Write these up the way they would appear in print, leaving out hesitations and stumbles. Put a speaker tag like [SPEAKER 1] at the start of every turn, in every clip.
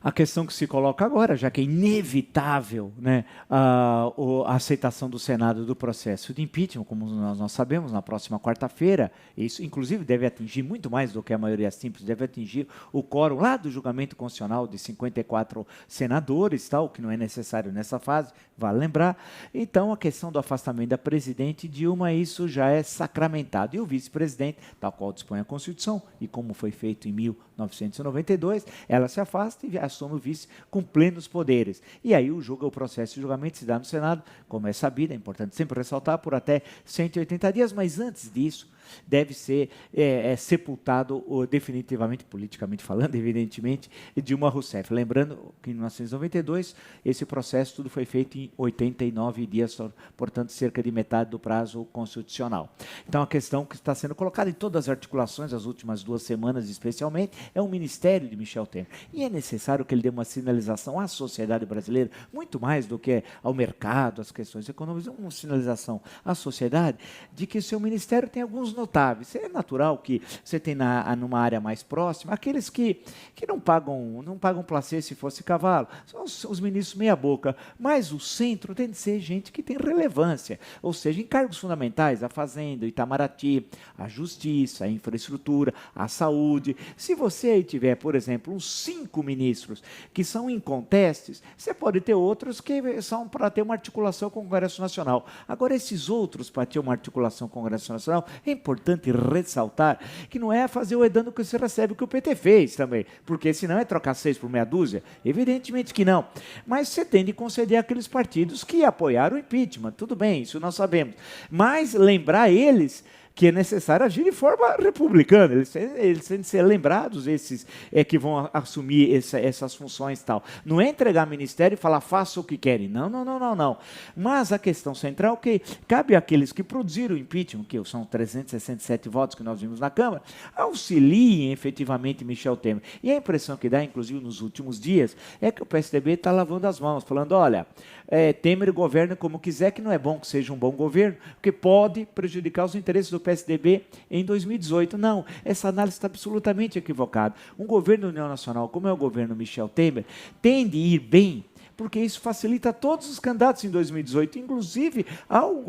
[SPEAKER 1] A questão que se coloca agora, já que é inevitável, né, a aceitação do Senado do processo de impeachment, como nós sabemos, na próxima quarta-feira, isso inclusive deve atingir muito mais do que a maioria simples, deve atingir o quórum lá do julgamento constitucional de 54 senadores, tal, que não é necessário nessa fase, vale lembrar. Então, a questão do afastamento da presidente Dilma, isso já é sacramentado. E o vice-presidente, tal qual dispõe a Constituição, e como foi feito em 1992, ela se afasta e assume o vice com plenos poderes. E aí o processo de julgamento se dá no Senado, como é sabido, é importante sempre ressaltar, por até 180 dias, mas antes disso, deve ser sepultado definitivamente, politicamente falando, evidentemente, Dilma Rousseff. Lembrando que em 1992, esse processo tudo foi feito em 89 dias, portanto, cerca de metade do prazo constitucional. Então, a questão que está sendo colocada em todas as articulações, as últimas 2 semanas especialmente, é o ministério de Michel Temer. E é necessário que ele dê uma sinalização à sociedade brasileira, muito mais do que ao mercado, às questões econômicas, uma sinalização à sociedade de que o seu ministério tem alguns notáveis. É natural que você tem numa área mais próxima aqueles que não pagam placê se fosse cavalo, são os ministros meia boca, mas o centro tem de ser gente que tem relevância, ou seja, em cargos fundamentais, a Fazenda, o Itamaraty, a Justiça, a Infraestrutura, a Saúde. Se você aí tiver, por exemplo, uns 5 ministros que são incontestes, você pode ter outros que são para ter uma articulação com o Congresso Nacional. Agora, esses outros para ter uma articulação com o Congresso Nacional, é importante ressaltar que não é fazer o edando que você recebe, o que o PT fez também, porque senão é trocar 6 por meia dúzia? Evidentemente que não. Mas você tem de conceder àqueles partidos que apoiaram o impeachment. Tudo bem, isso nós sabemos. Mas lembrar eles que é necessário agir de forma republicana. Eles têm de ser lembrados, esses que vão assumir essas funções e tal. Não é entregar ministério e falar, faça o que querem. Não, não, não, não, não. Mas a questão central é que cabe àqueles que produziram o impeachment, que são 367 votos que nós vimos na Câmara, auxiliem efetivamente Michel Temer. E a impressão que dá, inclusive nos últimos dias, é que o PSDB está lavando as mãos, falando, olha, Temer governa como quiser, que não é bom que seja um bom governo, porque pode prejudicar os interesses do PSDB em 2018. Não, essa análise está absolutamente equivocada. Um governo da União Nacional, como é o governo Michel Temer, tem de ir bem, porque isso facilita todos os candidatos em 2018, inclusive ao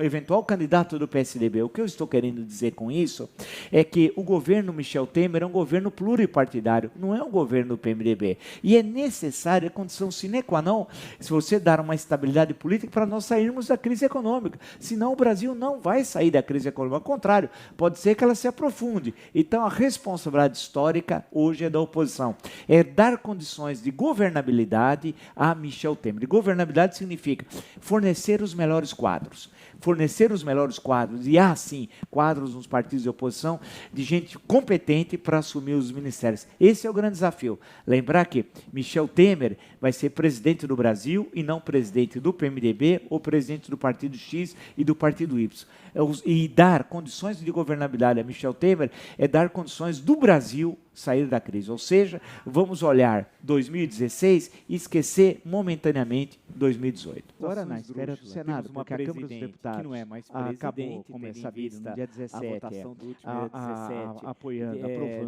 [SPEAKER 1] eventual candidato do PSDB. O que eu estou querendo dizer com isso é que o governo Michel Temer é um governo pluripartidário, não é um governo do PMDB. E é necessária a condição sine qua non, se você dar uma estabilidade política para nós sairmos da crise econômica. Senão o Brasil não vai sair da crise econômica. Ao contrário, pode ser que ela se aprofunde. Então a responsabilidade histórica hoje é da oposição. É dar condições de governabilidade a Michel Temer. E governabilidade significa fornecer os melhores quadros. Fornecer os melhores quadros, e há sim quadros nos partidos de oposição, de gente competente para assumir os ministérios. Esse é o grande desafio. Lembrar que Michel Temer vai ser presidente do Brasil e não presidente do PMDB ou presidente do partido X e do partido Y. E dar condições de governabilidade a Michel Temer é dar condições do Brasil sair da crise. Ou seja, vamos olhar 2016 e esquecer momentaneamente 2018.
[SPEAKER 2] Agora, na espera do Senado, porque a Câmara dos Deputados
[SPEAKER 1] que não é mais
[SPEAKER 2] acabou, como é sabido, no dia 17,
[SPEAKER 1] a votação do último dia 17,
[SPEAKER 2] aprovando